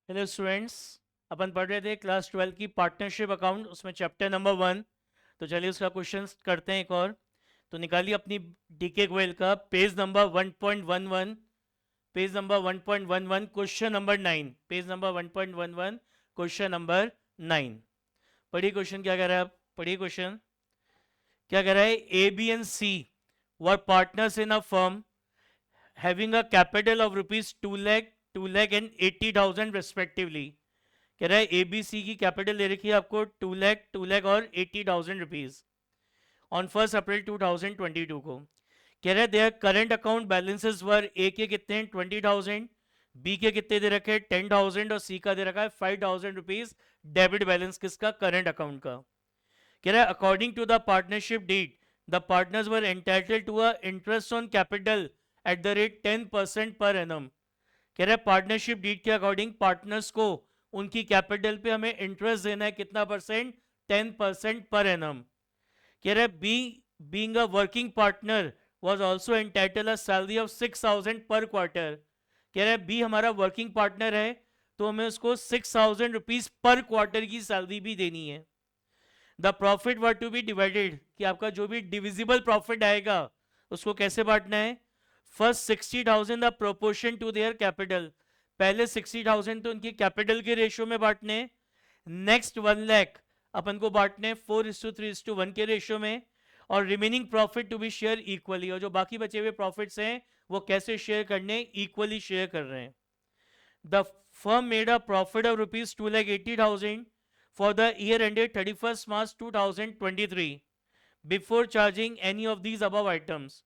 Hello students, अपन पढ़ रहे थे क्लास 12 की पार्टनरशिप अकाउंट, उसमें चैप्टर नंबर 1। तो चलिए उसका क्वेश्चन करते हैं एक और। तो निकालिए अपनी डीके गोयल का page number 1.11, page number 1.11, question number 9, page number 1.11, question number 9। पढ़िए क्वेश्चन क्या कह रहा है, आप पढ़िए क्वेश्चन क्या कह रहा है। A B and C were partners in a firm having a capital of rupees 2 lakh and 80,000 respectively. कह रहा है एबीसी की कैपिटल दे रखी है आपको 2 लाख और 80,000 रुपीज ऑन 1 अप्रैल 2022 को। कह रहा है देयर करंट अकाउंट बैलेंसेस वर, ए के कितने हैं 20,000, बी के कितने दे रखे हैं 10,000 और सी का दे रखा है 5,000 रुपीज डेबिट बैलेंस किसका, करंट अकाउंट का। कह रहा है according to the partnership deed the partners were entitled to a interest on capital at the rate 10% per annum. कह रहा है पार्टनरशिप डीड के अकॉर्डिंग पार्टनर्स को उनकी कैपिटल पे हमें इंटरेस्ट देना है, कितना परसेंट, 10% पर एनम। कह रहा है B being a working partner was also entitle a salary of 6,000 per quarter. कह रहा है बी हमारा वर्किंग पार्टनर है तो हमें उसको 6,000 रुपीज पर क्वार्टर की सैलरी भी देनी है। The profit were to be divided, कि आपका जो भी डिविजिबल प्रॉफिट आएगा उसको कैसे बांटना है। First 60,000 the proportion to their capital, पहले 60,000 तो उनकी कैपिटल के रेशियो में बांटने। नेक्स्ट 1 लाख अपन को बांटने 4:3:1 के रेशियो में। और remaining profit to be share equally, और जो बाकी बचे हुए प्रॉफिट्स हैं वो कैसे शेयर करने, इक्वली शेयर कर रहे हैं। The firm made a profit of rupees 2,80,000 for the year ended 31st March 2023 before charging any of these above items.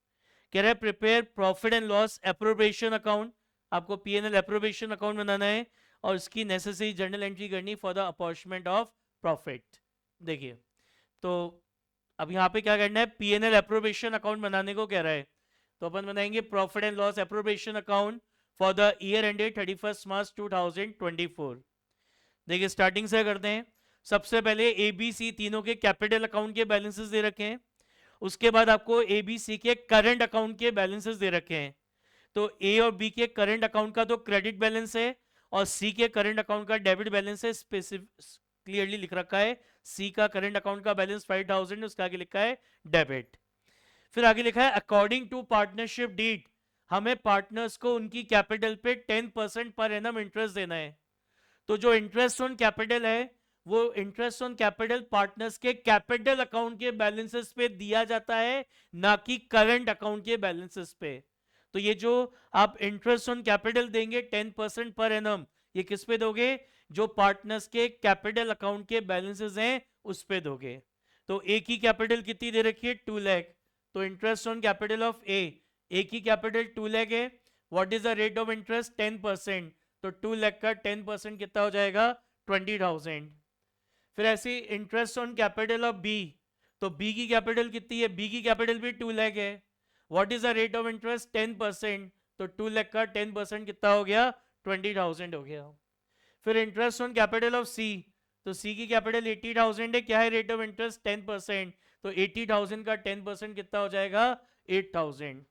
कह रहा है prepare profit and loss appropriation account, आपको पीएनएल एप्रोप्रिएशन अकाउंट बनाना है और इसकी नेसेसरी जर्नल एंट्री करनी for the अपॉर्चमेंट of profit. देखिए तो अब यहाँ पे क्या करना है, पीएनएल एप्रोप्रिएशन अकाउंट बनाने को कह रहा है। तो अपन बनाएंगे profit and loss appropriation account for the year ended 31st मार्च 2024। देखिए स्टार्टिंग से करते हैं। सबसे पहले ए बी सी तीनों के कैपिटल अकाउंट के बैलेंसेस दे रखे हैं। उसके बाद आपको ए बी सी के करंट अकाउंट के बैलेंसेस दे रखे हैं। तो ए और बी के करंट अकाउंट का तो क्रेडिट बैलेंस है और सी के करंट अकाउंट का डेबिट बैलेंस है। क्लियरली लिख रखा है सी का करंट अकाउंट का बैलेंस 5,000, उसका आगे लिखा है डेबिट। फिर आगे लिखा है अकॉर्डिंग टू पार्टनरशिप डीड, हमें पार्टनर्स को उनकी कैपिटल पे 10% पर एनम इंटरेस्ट देना है। तो जो इंटरेस्ट ऑन कैपिटल है वो इंटरेस्ट ऑन कैपिटल पार्टनर्स के कैपिटल अकाउंट के बैलेंसेस पे दिया जाता है, ना कि करंट अकाउंट के बैलेंसेस पे। तो ये जो आप इंटरेस्ट ऑन कैपिटल देंगे 10% पर एनम, ये किस पे दोगे, जो पार्टनर्स के कैपिटल अकाउंट के बैलेंसेस हैं उस पे दोगे। तो ए की कैपिटल कितनी दे रखी है 2 लाख, तो इंटरेस्ट ऑन कैपिटल ऑफ ए की कैपिटल 2 लाख है। What is the rate of interest 10%, तो 2 लाख का 10% कितना हो जाएगा 20,000। फिर ऐसे interest on capital of B, तो बी की कैपिटल कितनी है, बी की कैपिटल भी 2 लाख है। What is the rate of interest 10%, तो 2 लाख का 10% कितना हो गया 20,000 हो गया। फिर इंटरेस्ट ऑन कैपिटल ऑफ सी, तो सी की कैपिटल 80,000 है, क्या है रेट ऑफ इंटरेस्ट 10%, तो 80,000 का 10% कितना हो जाएगा 8,000।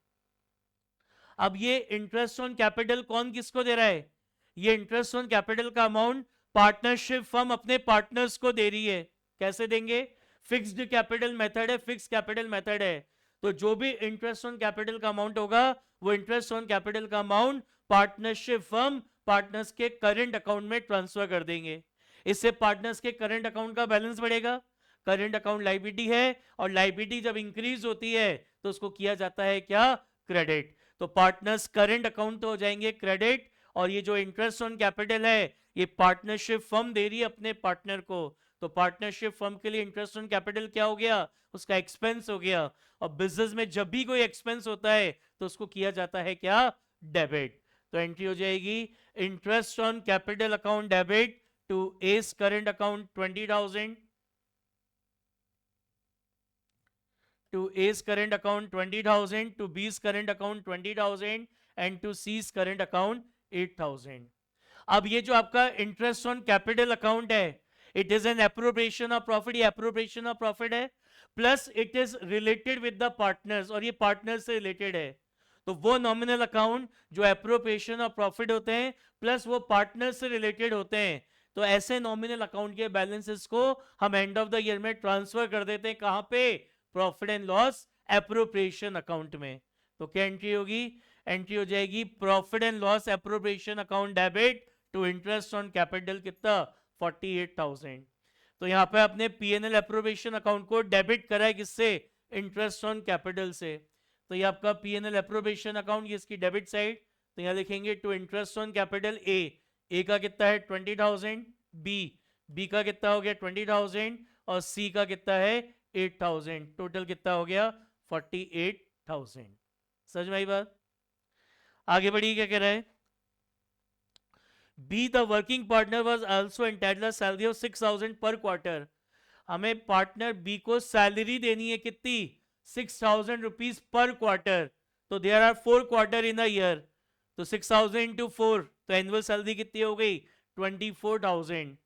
अब ये इंटरेस्ट ऑन कैपिटल कौन किसको दे रहा है, ये इंटरेस्ट ऑन कैपिटल का अमाउंट पार्टनरशिप फर्म अपने पार्टनर्स को दे रही है। कैसे देंगे, फिक्स्ड कैपिटल मेथड है, फिक्स कैपिटल मेथड है। तो जो भी इंटरेस्ट ऑन कैपिटल का अमाउंट होगा वो इंटरेस्ट ऑन कैपिटल का अमाउंट पार्टनरशिप फर्म पार्टनर्स के करंट अकाउंट में ट्रांसफर कर देंगे। इससे पार्टनर्स के करंट अकाउंट का बैलेंस बढ़ेगा। करंट अकाउंट लाइबिलिटी है और लाइबिलिटी जब इंक्रीज होती है तो उसको किया जाता है क्या, क्रेडिट। तो पार्टनर्स करंट अकाउंट तो हो जाएंगे क्रेडिट, और ये जो इंटरेस्ट ऑन कैपिटल है ये पार्टनरशिप फर्म दे रही है अपने पार्टनर को। तो पार्टनरशिप फर्म के लिए इंटरेस्ट ऑन कैपिटल क्या हो गया, उसका एक्सपेंस हो गया। और बिजनेस में जब भी कोई एक्सपेंस होता है तो उसको किया जाता है क्या, डेबिट। तो एंट्री हो जाएगी interest on capital account debit to A's current account 20,000, to A's current account 20,000, to B's current account 20,000 and to C's current account 8,000। अब ये जो आपका इंटरेस्ट ऑन कैपिटल अकाउंट है, it is an appropriation of profit, ये appropriation of profit है, plus it is related with the partners, और ये partner से रिलेटेड है। तो वो नॉमिनल अकाउंट जो एप्रोप्रिएशन और प्रॉफिट होते हैं प्लस वो पार्टनर से रिलेटेड होते हैं, तो ऐसे नॉमिनल अकाउंट के बैलेंसेस को हम एंड ऑफ द ईयर में ट्रांसफर कर देते हैं कहां पे, profit and loss appropriation account में। तो क्या एंट्री होगी, एंट्री हो जाएगी profit and loss appropriation account debit to interest on capital कितना 48,000। तो यहाँ पे आपने पीएनएल एप्रोप्रिएशन अकाउंट को डेबिट करा है किससे, इंटरेस्ट ऑन कैपिटल से। तो ये आपका पीएनएल एप्रोप्रिएशन अकाउंट, ये इसकी डेबिट साइड, तो यहाँ लिखेंगे to interest on capital A का कितना है 20,000, बी का कितना हो गया 20,000 और सी का कितना है 8,000, टोटल कितना हो गया 48,000। समझ में आई बात? आगे बढ़िए, क्या कह रहा है, be the working partner was also entitled salary of 6,000 per quarter. हमें पार्टनर बी को सैलरी देनी है कितनी, 6,000 रुपीज पर क्वार्टर। तो there are 4 quarter in a year, तो 6,000 इंटू 4, तो एनुअल सैलरी कितनी हो गई 24,000।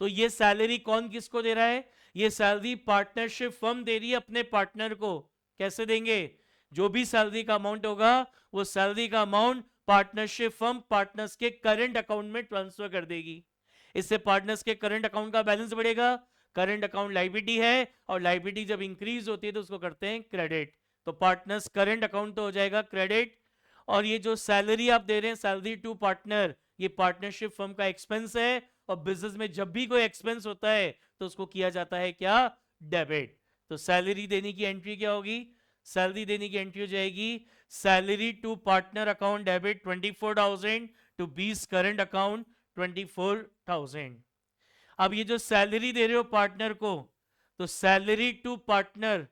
तो ये सैलरी कौन किसको दे रहा है, ये सैलरी पार्टनरशिप फर्म दे रही है अपने पार्टनर को। कैसे देंगे, जो भी सैलरी का अमाउंट होगा वो सैलरी का अमाउंट पार्टनरशिप फर्म पार्टनर्स के करंट अकाउंट में ट्रांसफर कर देगी। इससे पार्टनर्स के करंट अकाउंट का बैलेंस बढ़ेगा। करंट अकाउंट लाइबिलिटी है और लाइबिलिटी जब इंक्रीज होती है तो उसको करते हैं क्रेडिट। तो पार्टनर्स करंट अकाउंट तो हो जाएगा क्रेडिट, और ये जो सैलरी आप दे रहे हैं सैलरी टू पार्टनर, ये पार्टनरशिप फर्म का एक्सपेंस है, और बिजनेस में जब भी कोई एक्सपेंस होता है तो उसको किया जाता है क्या, डेबिट। तो सैलरी देने की एंट्री क्या होगी, सैलरी देने की एंट्री हो जाएगी salary to partner account debit 24,000 to B's current account 24,000। अब ये जो सैलरी दे रहे हो पार्टनर को, तो सैलरी टू पार्टनर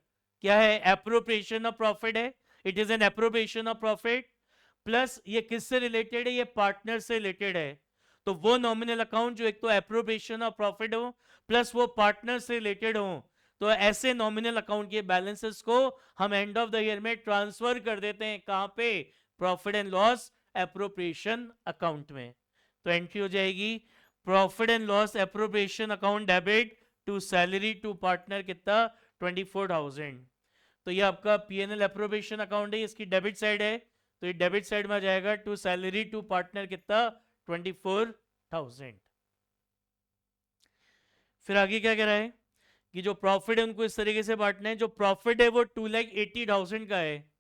क्या है, एप्रोप्रिएशन ऑफ प्रॉफिट है, it is an appropriation of profit, plus ये किससे रिलेटेड है, ये पार्टनर से रिलेटेड है। तो वो नॉमिनल अकाउंट जो एक तो एप्रोप्रिएशन ऑफ प्रॉफिट हो प्लस वो पार्टनर से रिलेटेड हो, तो ऐसे नॉमिनल अकाउंट के बैलेंसेस को हम एंड ऑफ द ईयर में ट्रांसफर कर देते हैं कहां पे, profit and loss appropriation account में। तो एंट्री हो जाएगी profit and loss appropriation account debit to salary to partner कितना 24,000। तो ये आपका पीएनएल एप्रोप्रिएशन अकाउंट है, इसकी डेबिट साइड है, तो ये डेबिट साइड में आ जाएगा टू सैलरी टू पार्टनर कितना 24,000। फिर आगे क्या कह रहा है कि जो प्रॉफिट है उनको इस तरीके से बांटना है, जो प्रॉफिट है वो 2,80,000 का है।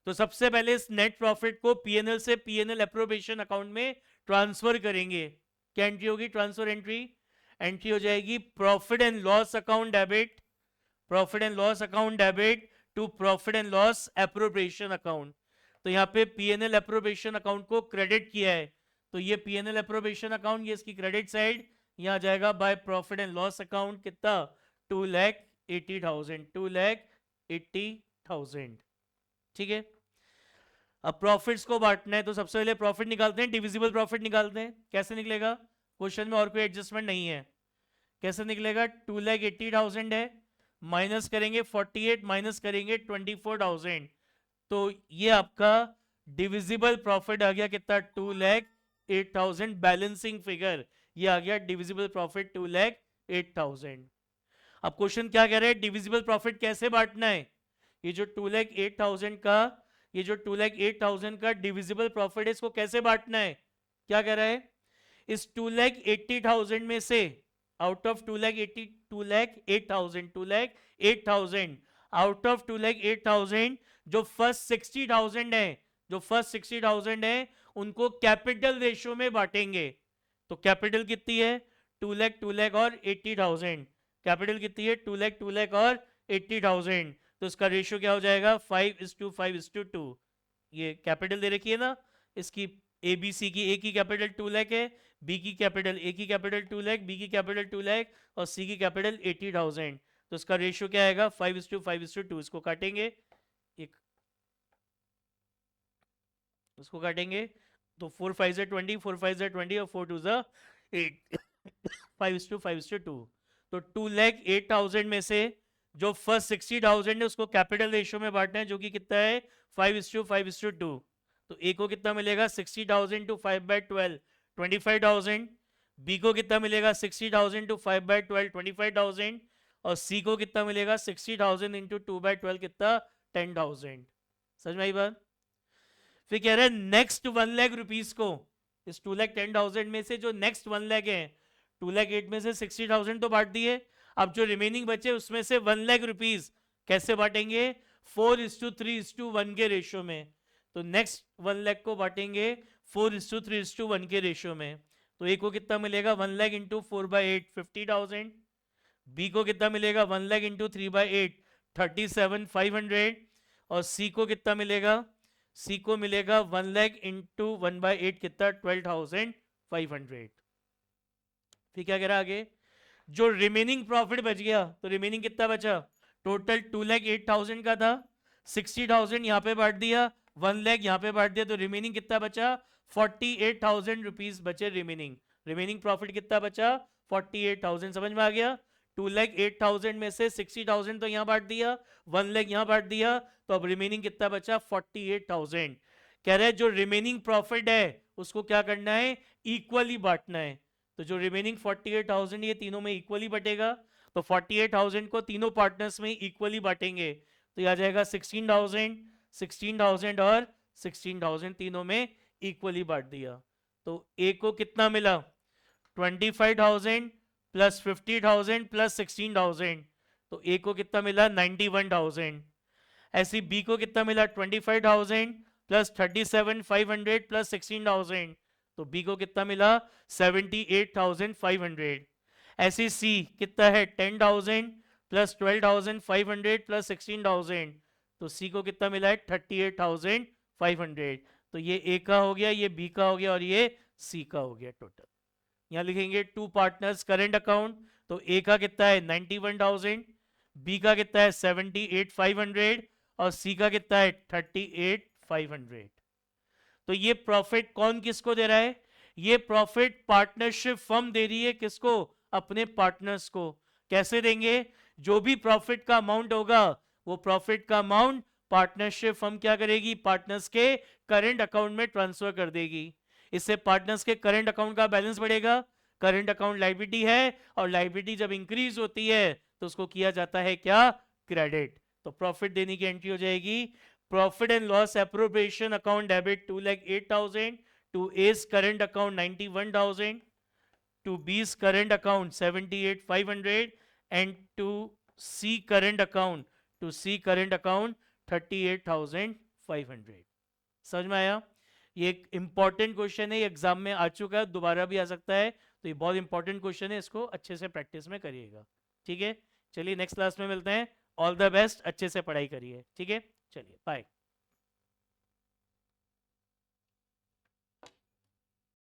तो सबसे पहले इस नेट प्रॉफिट को पीएनएल से पीएनएल एप्रोप्रिएशन अकाउंट में ट्रांसफर करेंगे। क्या एंट्री होगी, ट्रांसफर एंट्री, एंट्री हो जाएगी profit and loss account debit, profit and loss account debit to profit and loss appropriation account. तो यहाँ पे पीएनएल एप्रोप्रिएशन अकाउंट को क्रेडिट किया है, तो ये पीएनएल एप्रोप्रिएशन अकाउंट, ये इसकी क्रेडिट साइड, यहाँ जाएगा by profit and loss account कितना 2,80,000, 2,80,000। ठीक है, अब प्रॉफिट्स को बांटना है, तो सबसे पहले प्रॉफिट निकालते हैं, डिविजिबल प्रॉफिट निकालते हैं। कैसे निकलेगा, क्वेश्चन में और कोई एडजस्टमेंट नहीं है, कैसे निकलेगा, 2,80,000 है, माइनस करेंगे 48, माइनस करेंगे 24,000, तो ये आपका डिविजिबल प्रॉफिट आ गया कितना 2,08,000, बैलेंसिंग फिगर ये आ गया डिविजिबल प्रॉफिट 2,08,000। अब क्वेश्चन क्या कह रहे हैं, डिविजिबल प्रॉफिट कैसे बांटना है, ये जो 2,08,000 का, ये जो 2,08,000 का डिविजिबल प्रॉफिट है इसको कैसे बांटना है, क्या कह रहा है, इस 2,80,000 में से आउट ऑफ 2,08,000 आउट ऑफ 2,08,000 जो फर्स्ट 60,000 है, जो फर्स्ट 60,000 है उनको कैपिटल रेशियो में बांटेंगे। तो कैपिटल कितनी है 2,00,000 और 80,000, कैपिटल कितनी है 2,00,000 और 80,000, तो इसका रेशियो क्या हो जाएगा 5:5:2। ये कैपिटल दे रखी है ना, इसकी ए बी सी की, ए की कैपिटल 2,00,000 है, बी की कैपिटल, ए की कैपिटल 2,00,000, बी की कैपिटल 2,00,000 और सी की कैपिटल 80,000, तो इसका रेशियो क्या आएगा 5:5:2। इसको काटेंगे, एक इसको काटेंगे, तो 4 5 20, 4 5 20 और 4 2 8, 5:5:2। तो 2,08,000 में से जो फर्स्ट 60,000 है उसको कैपिटल रेशियो में बांटना है, जो कि कितना है 5:5:2। तो ए को कितना मिलेगा 60,000 टू 5/12 25,000, बी को कितना मिलेगा 60,000 टू 5/12 25,000, और सी को कितना मिलेगा 60,000 इंटू 2/12 कितना 10,000। समझ में आई बात? फिर कह रहा है नेक्स्ट 1 लाख रुपीज को, इस 2,10,000 में से जो नेक्स्ट 1 लाख है, 2,08,000 में से 60,000 तो बांट दिए, अब जो रिमेनिंग बचे उसमें से 1 लाख रुपीज कैसे बांटेंगे? 4:3:1 के रेशियो में। तो नेक्स्ट 1 लाख को बांटेंगे 4:3:1 के रेशियो में। तो ए को कितना मिलेगा? 1 लाख इंटू 4/8 50,000। बी को कितना मिलेगा? 1 लाख इंटू 3/8 37,500। और सी को कितना मिलेगा? सी को मिलेगा 1 लाख इंटू 1/8 कितना? 12,500। फिर क्या कह रहा आगे? जो रिमेनिंग प्रॉफिट बच गया, तो रिमेनिंग कितना बचा? टोटल 2,08,000 का था, 60,000 यहाँ पे बांट दिया, 1 लाख यहाँ पे बांट दिया, तो रिमेनिंग कितना बचा? 48,000 रुपीज बचे रिमेनिंग। रिमेनिंग प्रॉफिट कितना बचा? 48,000। समझ में आ गया? 2,08,000 में से 60,000 तो यहाँ बांट दिया, 1 लाख यहाँ बांट दिया, तो अब रिमेनिंग कितना बचा? 48,000। कह रहे हैं जो रिमेनिंग प्रॉफिट है उसको क्या करना है? इक्वली बांटना है। तो जो रिमेनिंग 48,000 ये तीनों में इक्वली बटेगा, तो 48,000 को तीनों पार्टनर्स में इक्वली बांटेंगे, तो ये आ जाएगा 16,000, 16,000 और 16,000 तीनों में इक्वली बांट दिया। तो ए को कितना मिला? 25,000 प्लस 50,000 प्लस 16,000, तो ए को कितना मिला? 91,000। ऐसी बी को कितना मिला? 25,000 प्लस 37,500 प्लस 16,000, तो बी को कितना मिला? 78,500। ऐसी सी कितना है? 10,000 प्लस 12,500 प्लस 16,000, तो सी को कितना मिला है? 38,500। तो ये ए का हो गया, ये बी का हो गया और ये सी का हो गया टोटल। यहाँ लिखेंगे टू पार्टनर्स करेंट अकाउंट, तो ए का कितना है? 91,000, बी का कितना है? 78,500 और सी का कितना है? 38,500। तो ये प्रॉफिट कौन किसको दे रहा है? ये प्रॉफिट पार्टनरशिप फर्म दे रही है किसको? अपने पार्टनर्स को। कैसे देंगे? जो भी प्रॉफिट का अमाउंट होगा वो प्रॉफिट का अमाउंट पार्टनरशिप फर्म क्या करेगी? पार्टनर्स के करंट अकाउंट में ट्रांसफर कर देगी। इससे पार्टनर्स के करंट अकाउंट का बैलेंस बढ़ेगा। करंट अकाउंट लायबिलिटी है और लायबिलिटी जब इंक्रीज होती है तो उसको किया जाता है क्या? क्रेडिट। तो प्रॉफिट देने की एंट्री हो जाएगी profit and loss appropriation account debit 2,08,000 to A's current account 91,000 to B's current account 78,500 and to C current account 38,500। समझ में आया? ये एक इंपॉर्टेंट क्वेश्चन है, ये एग्जाम में आ चुका है, दोबारा भी आ सकता है, तो ये बहुत इंपॉर्टेंट क्वेश्चन है, इसको अच्छे से प्रैक्टिस में करिएगा। ठीक है, चलिए नेक्स्ट क्लास में मिलते हैं। ऑल द बेस्ट, अच्छे से पढ़ाई करिए। ठीक है, चलिए बाय।